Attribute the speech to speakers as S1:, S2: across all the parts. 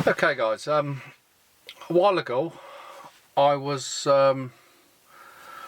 S1: Okay guys, a while ago I was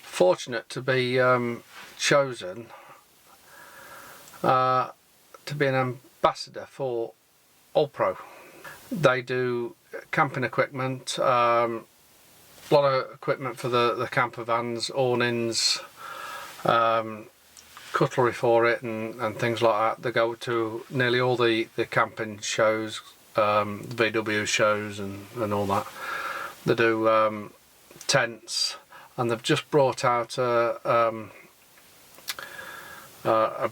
S1: fortunate to be chosen to be an ambassador for OLPRO. They do camping equipment, a lot of equipment for the camper vans, awnings, cutlery for it and things like that. They go to nearly all the camping shows, VW shows and all that. They do tents, and they've just brought out a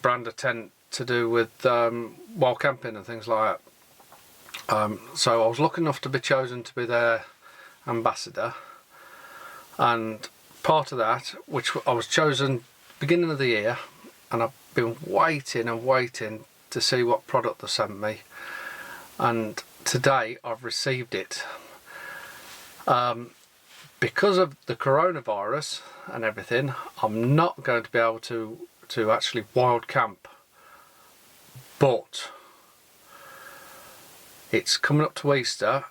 S1: brand of tent to do with wild camping and things like that. So I was lucky enough to be chosen to be their ambassador, and part of that, which I was chosen beginning of the year, and I've been waiting and waiting to see what product they sent me, and today I've received it. Because of the coronavirus and everything, I'm not going to be able to actually wild camp, but it's coming up to Easter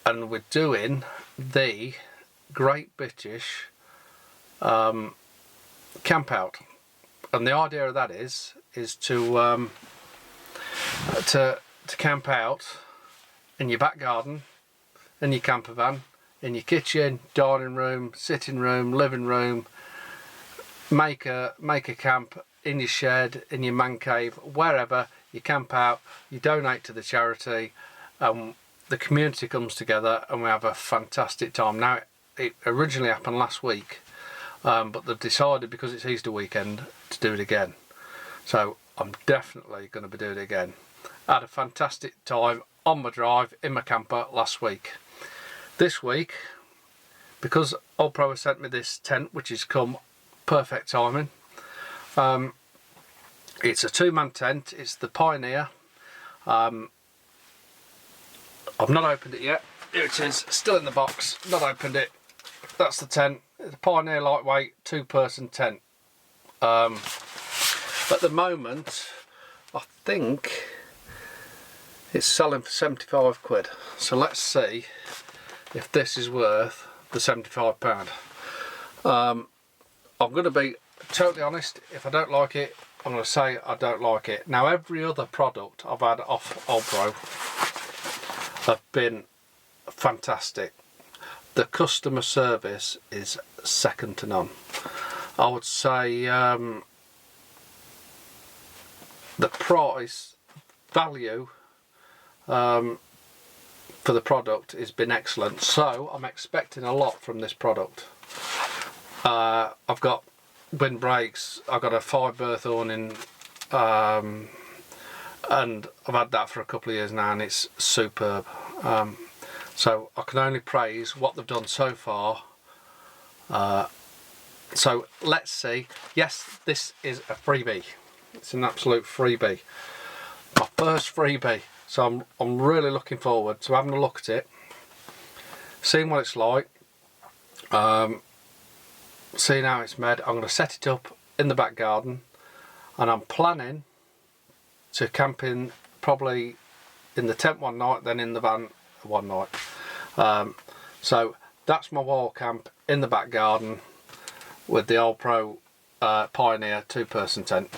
S1: and we're doing the Great British camp out, and the idea of that is to camp out in your back garden, in your camper van, in your kitchen, dining room, sitting room, living room. Make a camp in your shed, in your man cave, wherever. You camp out, you donate to the charity, the community comes together and we have a fantastic time. Now, it originally happened last week, but they've decided, because it's Easter weekend, to do it again. So I'm definitely going to be doing it again. I had a fantastic time on my drive in my camper last week. This week, because OLPRO has sent me this tent, which has come perfect timing. It's a two-man tent. It's the Pioneer. I've not opened it yet. Here it is, still in the box, not opened it. That's the tent. It's a Pioneer lightweight two-person tent. At the moment, I think it's selling for 75 quid. So let's see if this is worth the £75. I'm going to be totally honest. If I don't like it, I'm going to say I don't like it. Now, every other product I've had off OLPRO have been fantastic. The customer service is second to none. I would say the price value for the product has been excellent, so I'm expecting a lot from this product. I've got windbreaks, I've got a 5-berth awning, and I've had that for a couple of years now and it's superb. So I can only praise what they've done so far. So let's see. Yes, this is a freebie. It's an absolute freebie. My first freebie. So I'm really looking forward to having a look at it, seeing what it's like, seeing how it's made. I'm going to set it up in the back garden, and I'm planning to camp in probably in the tent one night, then in the van one night. So that's my wild camp in the back garden with the OLPRO Pioneer two-person tent.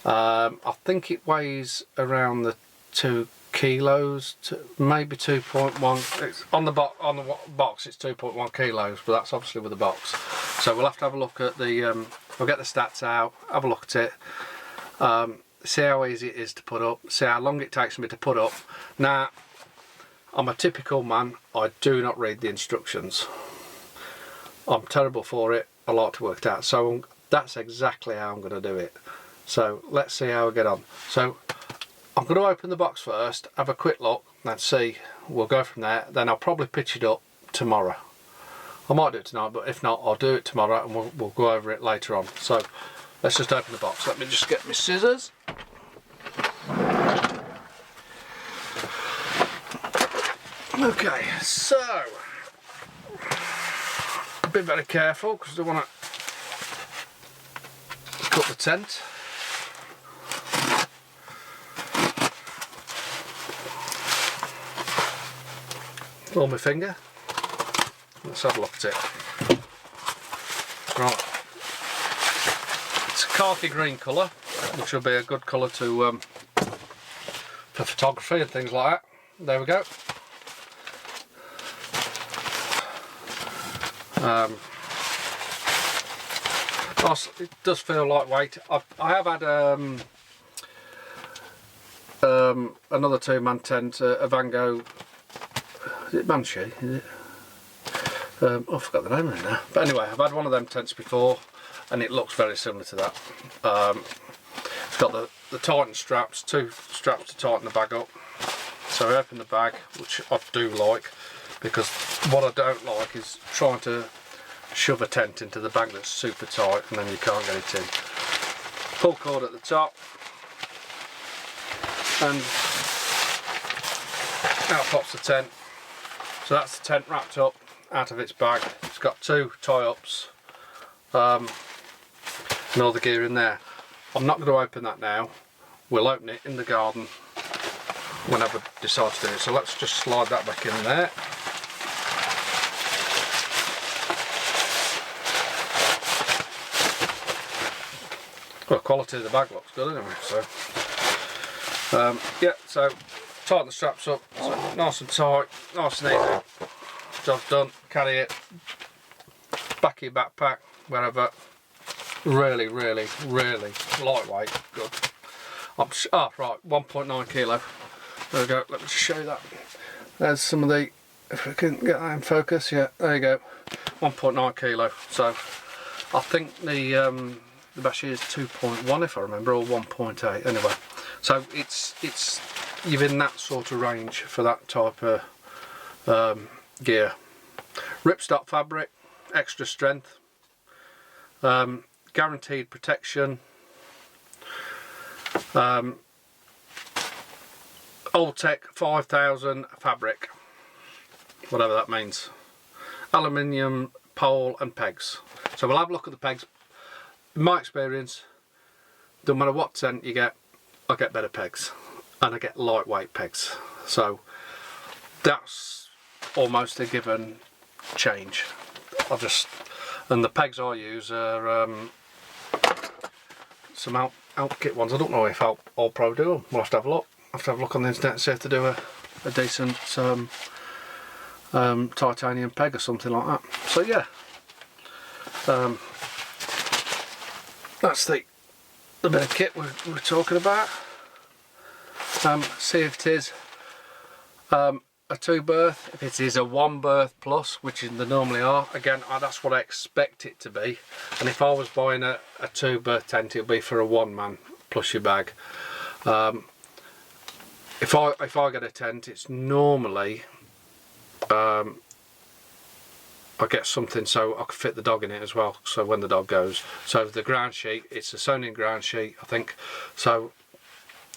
S1: I think it weighs around the 2 kilos, maybe 2.1. It's on the box it's 2.1 kilos, but that's obviously with the box. So we'll have to have a look at the we'll get the stats out, have a look at it, see how easy it is to put up, see how long it takes me to put up. Now, I'm a typical man, I do not read the instructions. I'm terrible for it, I like to work it out, so that's exactly how I'm going to do it. So let's see how I get on. So I'm going to open the box first, have a quick look and see. We'll go from there. Then I'll probably pitch it up tomorrow. I might do it tonight, but if not, I'll do it tomorrow and we'll go over it later on. So let's just open the box. Let me just get my scissors. Okay, so be very careful because I don't want to cut the tent. on my finger. Let's have a look at it. Right, it's a khaki green colour, which will be a good colour to for photography and things like that. There we go. It does feel lightweight. I have had another two-man tent, a Van Gogh. Is it Banshee? Is it? Oh, I forgot the name of it now. But anyway, I've had one of them tents before, and it looks very similar to that. It's got the tighten straps, two straps to tighten the bag up. So I open the bag, which I do like, because what I don't like is trying to shove a tent into the bag that's super tight and then you can't get it in. Pull cord at the top, and out pops the tent. So that's the tent wrapped up out of its bag. It's got two tie-ups and all the gear in there. I'm not going to open that now. We'll open it in the garden whenever I decide to do it. So let's just slide that back in there. Well, the quality of the bag looks good anyway. So yeah, so tighten the straps up, so nice and tight, nice and easy. Job's done. Carry it back of your backpack, wherever. Really, really, really lightweight. Good. Right, 1.9 kilo. There we go. Let me just show you that. There's some of the. If we can get that in focus, yeah. There you go. 1.9 kilo. So I think the Banshee is 2.1 if I remember, or 1.8. Anyway, so it's you're in that sort of range for that type of gear. Ripstop fabric, extra strength, guaranteed protection. Alltech 5000 fabric, whatever that means. Aluminium pole and pegs. So we'll have a look at the pegs. In my experience, no matter what tent you get, I get better pegs, and I get lightweight pegs. So that's almost a given change. And the pegs I use are some Alp-Kit ones. I don't know if OLPRO do them. We'll have to have a look. I'll have to have a look on the internet and see if they do a decent titanium peg or something like that. So yeah, that's the bit of kit we're talking about. See if it is a 2-berth, if it is a 1-berth plus, which they normally are. Again, that's what I expect it to be. And if I was buying a 2-berth tent, it would be for a 1-man plus your bag. If I get a tent, it's normally I get something so I can fit the dog in it as well, so when the dog goes. So the ground sheet, it's a sewn in ground sheet, I think, so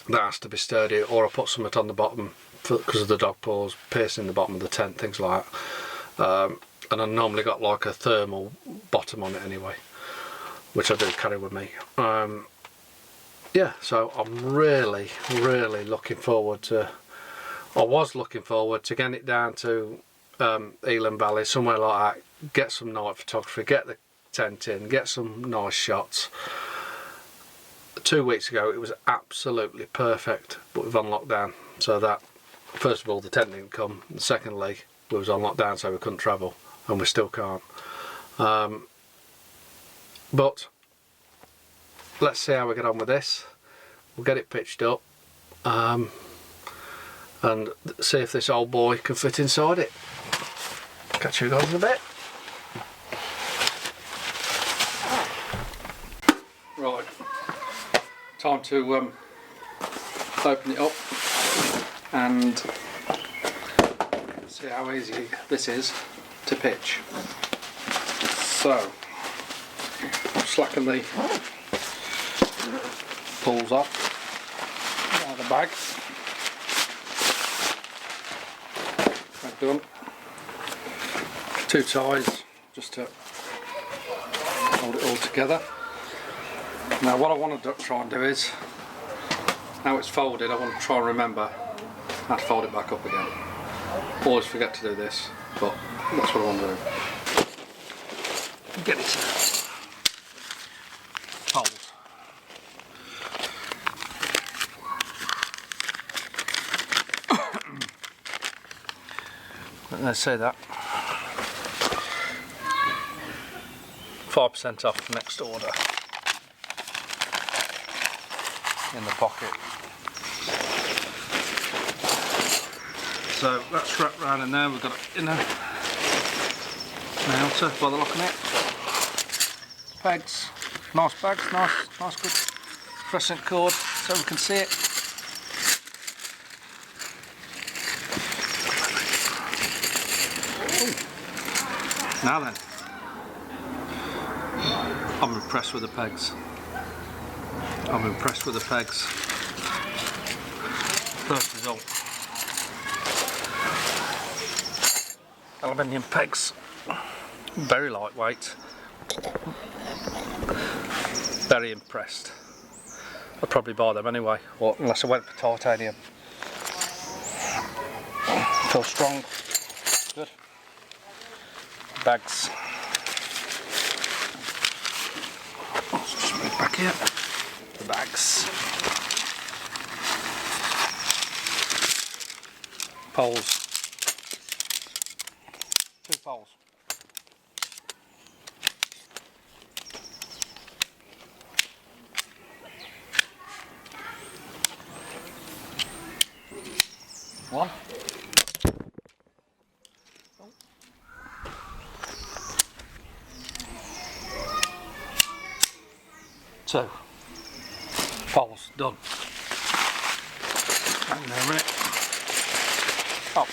S1: that has to be sturdy, or I put something on the bottom because of the dog paws piercing the bottom of the tent, things like that. And I normally got like a thermal bottom on it anyway, which I do carry with me. Yeah, so I'm really looking forward to, I was looking forward to getting it down to Elam Valley, somewhere like that, get some night photography, get the tent in, get some nice shots. 2 weeks ago it was absolutely perfect, but we've on lockdown, so that, first of all, the tent didn't come, and secondly, we was on lockdown, so we couldn't travel, and we still can't. But let's see how we get on with this. We'll get it pitched up and see if this old boy can fit inside it. Catch you guys in a bit. Right, time to open it up and see how easy this is to pitch. So, slacken the pulls off out of the bag. That done. 2 ties just to hold it all together. Now what I want to try and do is, now it's folded, I want to try and remember how to fold it back up again. Always forget to do this, but that's what I want to do. Get it to holes. Let's say that 5% off next order in the pocket. So that's wrapped around in there. We've got it in a outer by the look of it. Pegs, nice bags, nice good fluorescent cord so we can see it. Ooh. Now then, I'm impressed with the pegs. I'm impressed with the pegs. First result. Aluminium pegs, very lightweight. Very impressed. I'd probably buy them anyway, or unless I went for titanium. Feel strong. Good. Bags. Let's just move back here. The bags. Poles. 2 poles. One. Two. Poles done. Hang on a minute. Oh,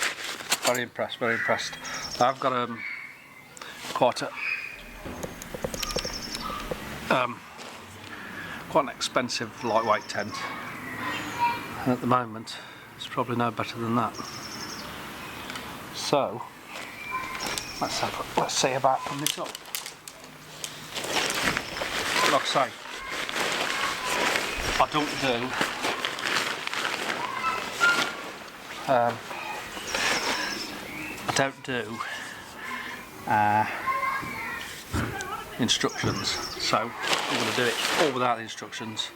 S1: very impressed, very impressed. I've got quite an expensive lightweight tent, and at the moment it's probably no better than that. So let's see about putting this up. Like I say, I don't do instructions, so I'm going to do it all without the instructions.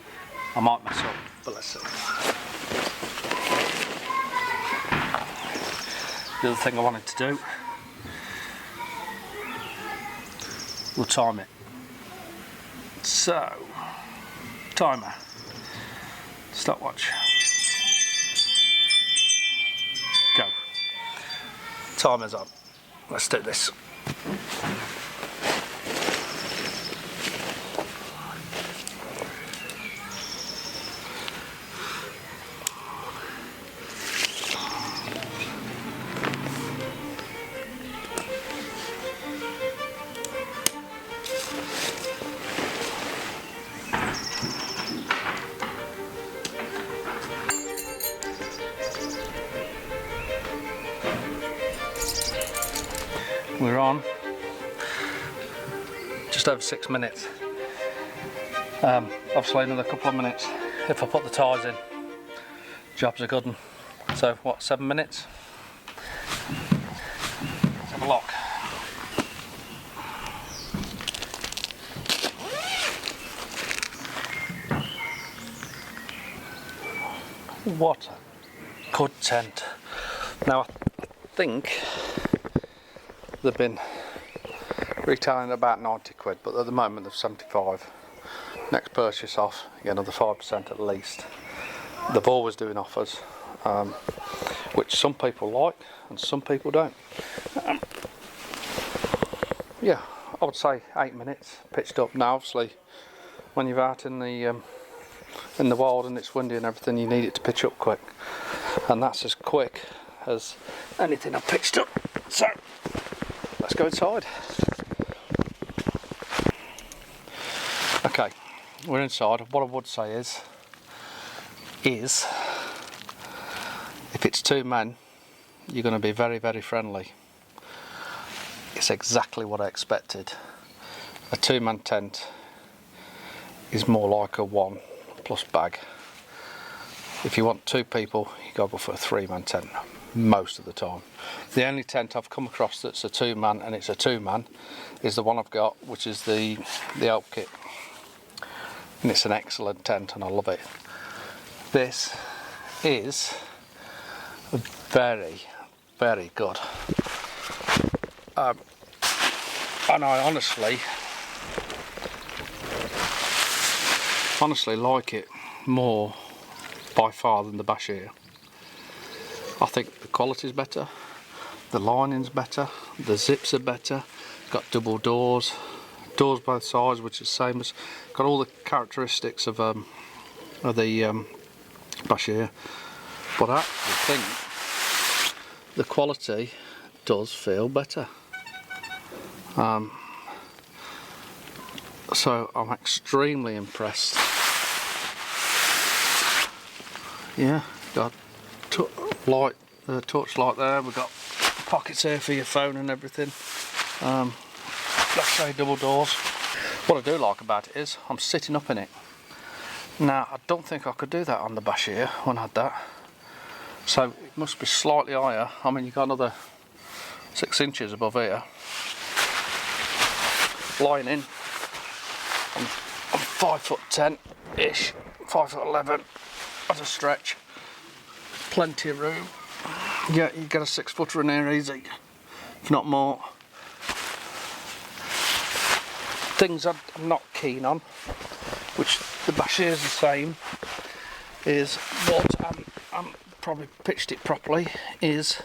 S1: I might mess up, but let's see. The other thing I wanted to do, we'll time it. So, timer, stopwatch, go. Timer's on. Let's do this. We're on just over 6 minutes. Obviously another couple of minutes if I put the ties in. Job's a good one. So what, 7 minutes? Let's have a look. What a good tent. Now I think they've been retailing about 90 quid, but at the moment they're 75. Next purchase off, get another 5% at least. They're always doing offers, which some people like and some people don't. Yeah, I would say 8 minutes pitched up. Now obviously when you're out in the wild and it's windy and everything, you need it to pitch up quick, and that's as quick as anything I've pitched up. So let's go inside. Okay, we're inside. What I would say is if it's 2 men, you're going to be very, very friendly. It's exactly what I expected. A 2-man tent is more like a 1+ bag. If you want 2 people, you go for a 3-man tent. most of the time. The only tent I've come across that's a 2-man, and it's a 2-man, is the one I've got, which is the Alp kit, and it's an excellent tent and I love it. This is very, very good, and I honestly like it more by far than the Bashir. I think the quality's better, the lining's better, the zips are better, got double doors both sides, which is the same as, got all the characteristics of the Bashir, but I actually think the quality does feel better. So I'm extremely impressed. Yeah, got light, torch light there. We've got pockets here for your phone and everything. Let's say double doors. What I do like about it is I'm sitting up in it. Now I don't think I could do that on the Bashir when I had that. So it must be slightly higher. I mean, you've got another 6 inches above here. Lying in, I'm 5'10" ish, 5'11" as a stretch. Plenty of room. Yeah, you get a 6-footer in here easy, if not more. Things I'm not keen on, which the Bashir's the same, is what I'm probably pitched it properly, is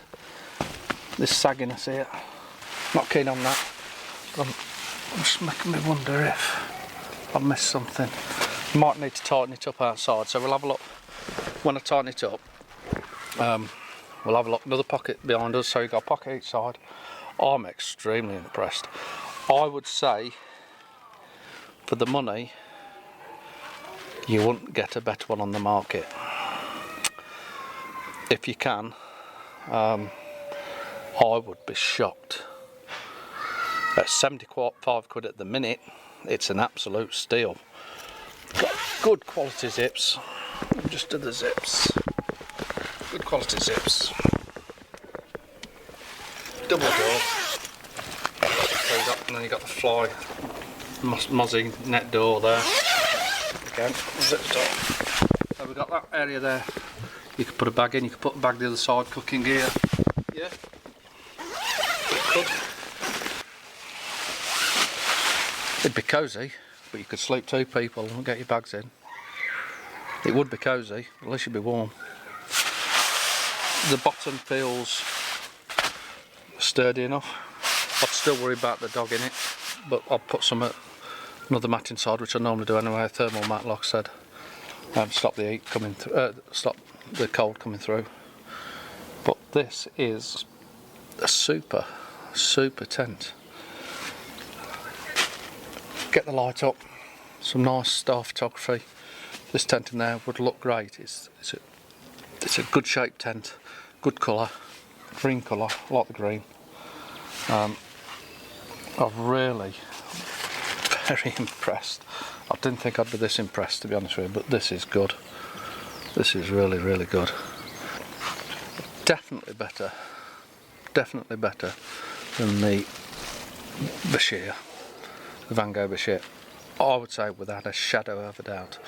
S1: this sagginess here. Not keen on that. But I'm just making me wonder if I've missed something. Might need to tighten it up outside, so we'll have a look when I tighten it up. We'll have a look. Another pocket behind us, so you've got a pocket each side. I'm extremely impressed. I would say for the money you wouldn't get a better one on the market. If you can, I would be shocked. At 75 quid at the minute, it's an absolute steal. Got good quality zips. Just do the zips. Good quality zips. Double door. So and then you got the fly mozzie net door there. Again, zip door. So we've got that area there. You could put a bag in. You could put a bag the other side. Cooking gear. Yeah. Good. It'd be cosy, but you could sleep 2 people and get your bags in. It would be cosy, at least you'd be warm. The bottom feels sturdy enough. I'd still worry about the dog in it, but I'll put another mat inside, which I normally do anyway, a thermal mat, like I said. Stop the heat coming through, stop the cold coming through. But this is a super tent. Get the light up, some nice star photography. This tent in there would look great. It's a good shaped tent, good colour, green colour, I like the green. I'm really very impressed. I didn't think I'd be this impressed, to be honest with you, but this is good. This is really, really good. Definitely better than the Bashir. The Van Gogh Bashir, I would say without a shadow of a doubt.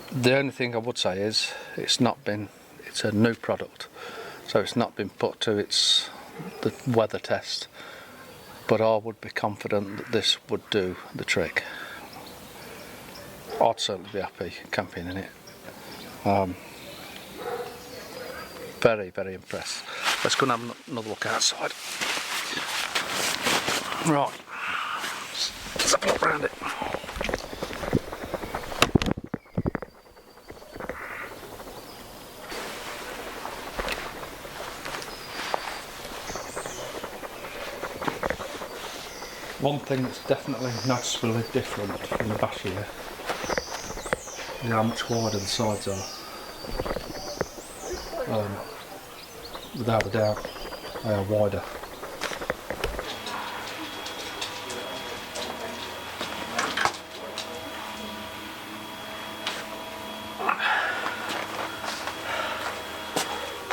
S1: The only thing I would say is it's a new product, so it's not been put to the weather test, but I would be confident that this would do the trick. I'd certainly be happy camping in it. Very, very impressed. Let's go and have another look outside. Right. Let's have a look around it. One thing that's definitely noticeably different from the Bashir is how much wider the sides are. Without a doubt, they are wider.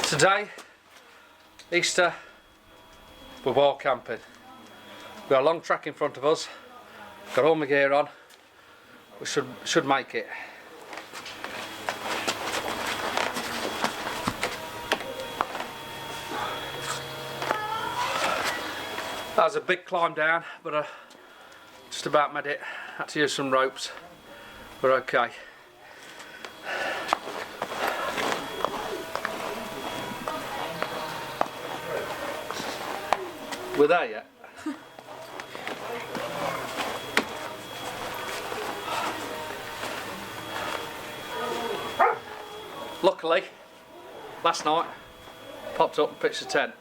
S1: Today Easter, we're wall camping. We've got a long track in front of us, got all my gear on, we should make it. That was a big climb down, but I just about made it. Had to use some ropes, we're okay. We're there yet? Luckily, last night, popped up and pitched a tent.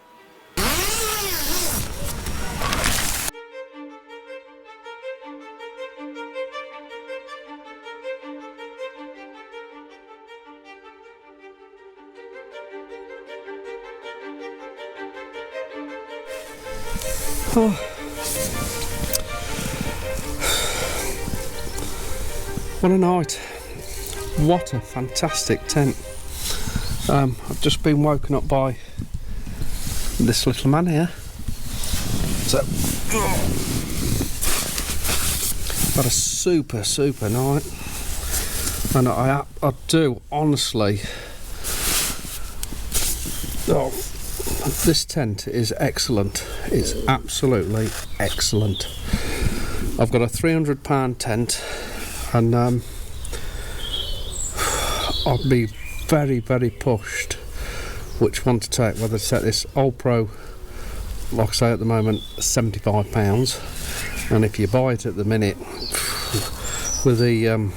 S2: Oh. What a night. What a fantastic tent. I've just been woken up by this little man here. So, had a super night. And I do honestly. Oh, this tent is excellent. It's absolutely excellent. I've got a £300 tent, and I'll be very pushed which one to take, whether to take this OLPRO, like I say at the moment, £75, and if you buy it at the minute with the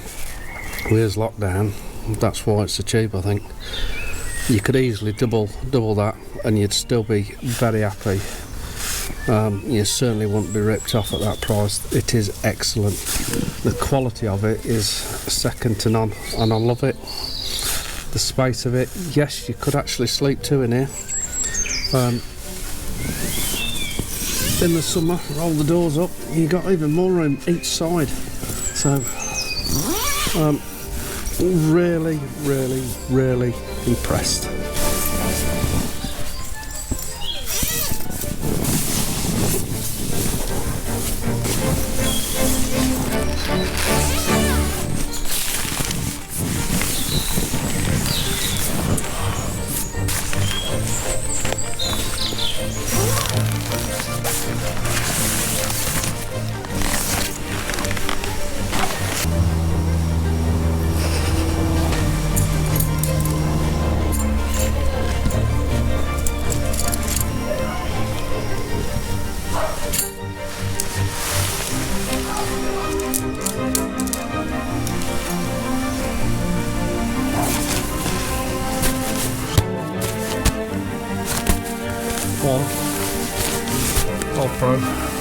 S2: wheels locked down, that's why it's so cheap. I think you could easily double that and you'd still be very happy. You certainly wouldn't be ripped off at that price. It is excellent. The quality of it is second to none, and I love it. The space of it. Yes, you could actually sleep two in here. In the summer, roll the doors up, you got even more room each side. So, really impressed. One OLPRO